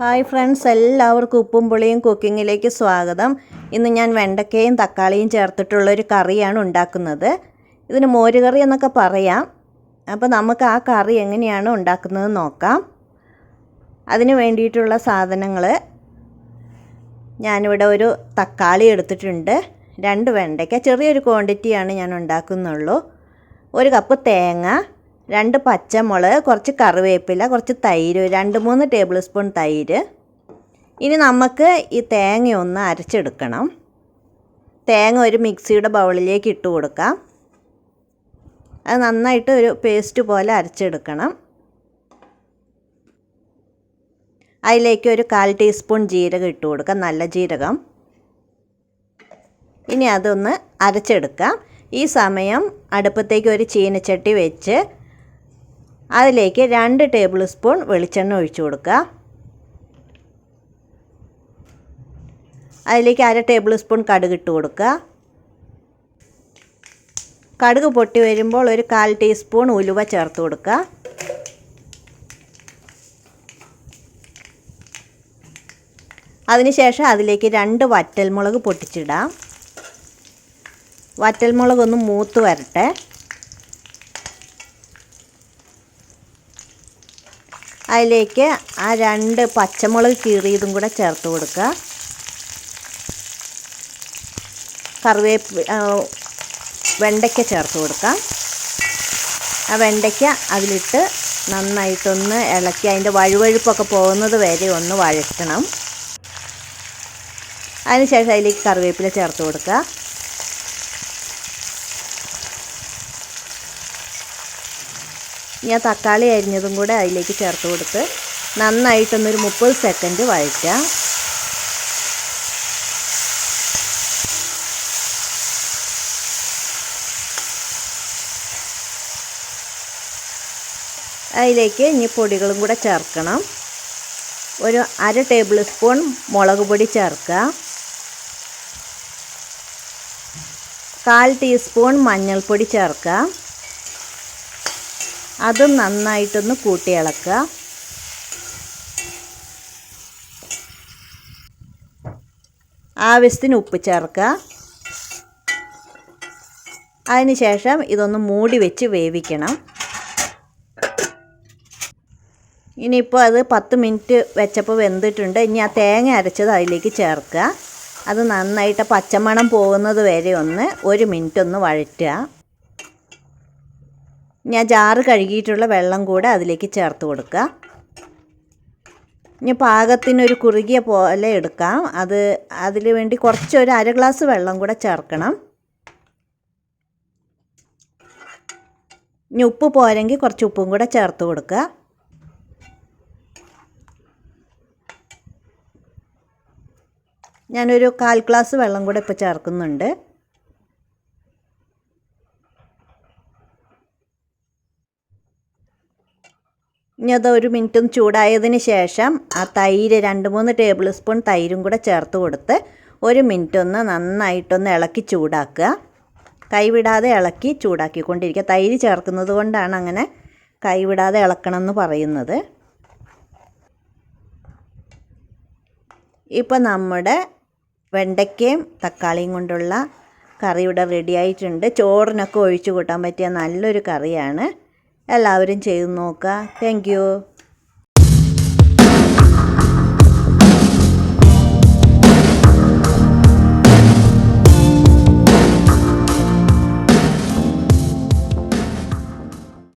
Hi friends, എല്ലാവർക്കും ഉപ്പും പുളിയും കുക്കിങ്ങിലേക്ക് സ്വാഗതം. ഇന്ന് ഞാൻ വെണ്ടയ്ക്കയും തക്കാളിയും ചേർത്തിട്ടുള്ളൊരു കറിയാണ് ഉണ്ടാക്കുന്നത്. ഇതിന് മോരുകറി എന്നൊക്കെ പറയാം. അപ്പോൾ നമുക്ക് ആ കറി എങ്ങനെയാണ് ഉണ്ടാക്കുന്നത് നോക്കാം. അതിന് വേണ്ടിയിട്ടുള്ള സാധനങ്ങൾ, ഞാനിവിടെ ഒരു തക്കാളി എടുത്തിട്ടുണ്ട്, 2 വെണ്ടയ്ക്ക, ചെറിയൊരു ക്വാണ്ടിറ്റിയാണ് ഞാൻ ഉണ്ടാക്കുന്നുള്ളൂ, 1 കപ്പ് തേങ്ങ, 2 പച്ചമുളക്, കുറച്ച് കറിവേപ്പില, കുറച്ച് തൈര്, 2-3 ടേബിൾ സ്പൂൺ തൈര്. ഇനി നമുക്ക് ഈ തേങ്ങ ഒന്ന് അരച്ചെടുക്കണം. തേങ്ങ ഒരു മിക്സിയുടെ ബൗളിലേക്ക് ഇട്ട് കൊടുക്കാം. അത് നന്നായിട്ട് ഒരു പേസ്റ്റ് പോലെ അരച്ചെടുക്കണം. അതിലേക്ക് ഒരു 1/4 ടീസ്പൂൺ ജീരകം ഇട്ട് കൊടുക്കാം, നല്ല ജീരകം. ഇനി അതൊന്ന് അരച്ചെടുക്കാം. ഈ സമയം അടുപ്പത്തേക്ക് ഒരു ചീനച്ചട്ടി വെച്ച് അതിലേക്ക് 2 ടേബിൾ സ്പൂൺ വെളിച്ചെണ്ണ ഒഴിച്ചു കൊടുക്കുക. അതിലേക്ക് 1/2 ടേബിൾ സ്പൂൺ കടുക് ഇട്ട് കൊടുക്കുക. കടുക് പൊട്ടി വരുമ്പോൾ ഒരു 1/4 ടീസ്പൂൺ ഉലുവ ചേർത്ത് കൊടുക്കുക. അതിനുശേഷം അതിലേക്ക് 2 വറ്റൽമുളക് പൊട്ടിച്ചിടാം. വറ്റൽമുളകൊന്ന് മൂത്ത് വരട്ടെ. അതിലേക്ക് ആ 2 പച്ചമുളക് കീറിയതും കൂടെ ചേർത്ത് കൊടുക്കുക. വെണ്ടയ്ക്ക ചേർത്ത് കൊടുക്കാം. ആ വെണ്ടയ്ക്ക അതിലിട്ട് നന്നായിട്ടൊന്ന് ഇളക്കി അതിൻ്റെ വഴുവഴുപ്പൊക്കെ പോകുന്നത് വരെ ഒന്ന് വഴറ്റണം. അതിനുശേഷം അതിലേക്ക് കറിവേപ്പില ചേർത്ത് കൊടുക്കുക. ഞാൻ തക്കാളി അരിഞ്ഞതും കൂടെ അതിലേക്ക് ചേർത്ത് കൊടുത്ത് നന്നായിട്ടൊന്നൊരു 30 സെക്കൻഡ് വഴറ്റുക. അതിലേക്ക് ഇനി പൊടികളും കൂടെ ചേർക്കണം. ഒരു 1/2 ടേബിൾ സ്പൂൺ മുളക് പൊടി ചേർക്കുക. 1/4 ടീസ്പൂൺ മഞ്ഞൾപ്പൊടി ചേർക്കുക. അതും നന്നായിട്ടൊന്ന് കൂട്ടി ഇളക്കുക. ആവശ്യത്തിന് ഉപ്പ് ചേർക്കുക. അതിനുശേഷം ഇതൊന്ന് മൂടി വെച്ച് വേവിക്കണം. ഇനിയിപ്പോൾ അത് 10 മിനിറ്റ് വെച്ചപ്പോൾ വെന്തിട്ടുണ്ട്. ഇനി ആ തേങ്ങ അരച്ചത് അതിലേക്ക് ചേർക്കുക. അത് നന്നായിട്ട് പച്ചമണം പോകുന്നത് വരെ ഒന്ന് 1 മിനിറ്റ് ഒന്ന് വഴറ്റുക. ഞാൻ ജാറ് കഴുകിയിട്ടുള്ള വെള്ളം കൂടെ അതിലേക്ക് ചേർത്ത് കൊടുക്കുക. ഇനി പാകത്തിനൊരു കുറുകിയ പോലെ എടുക്കാം. അതിൽ വേണ്ടി കുറച്ചൊരു 1/2 ഗ്ലാസ് വെള്ളം കൂടെ ചേർക്കണം. ഇനി ഉപ്പ് പോരെങ്കിൽ കുറച്ച് ഉപ്പും കൂടെ ചേർത്ത് കൊടുക്കുക. ഞാനൊരു 1/4 ഗ്ലാസ് വെള്ളം കൂടെ ഇപ്പോൾ ചേർക്കുന്നുണ്ട്. ഇനി അത് 1 മിനിറ്റും ചൂടായതിന് ശേഷം ആ തൈര് 2-3 ടേബിൾ സ്പൂൺ തൈരും കൂടെ ചേർത്ത് കൊടുത്ത് 1 മിനിറ്റ് ഒന്ന് നന്നായിട്ടൊന്ന് ഇളക്കി ചൂടാക്കുക. കൈവിടാതെ ഇളക്കി ചൂടാക്കിക്കൊണ്ടിരിക്കുക. തൈര് ചേർക്കുന്നത് കൊണ്ടാണ് അങ്ങനെ കൈവിടാതെ ഇളക്കണം എന്ന് പറയുന്നത്. ഇപ്പോൾ നമ്മുടെ വെണ്ടയ്ക്കയും തക്കാളിയും കൊണ്ടുള്ള കറി ഇവിടെ റെഡി ആയിട്ടുണ്ട്. ചോറിനൊക്കെ ഒഴിച്ചു കൂട്ടാൻ പറ്റിയ നല്ലൊരു കറിയാണ്. എല്ലാവരും ചെയ്ത് നോക്കുക. Thank you.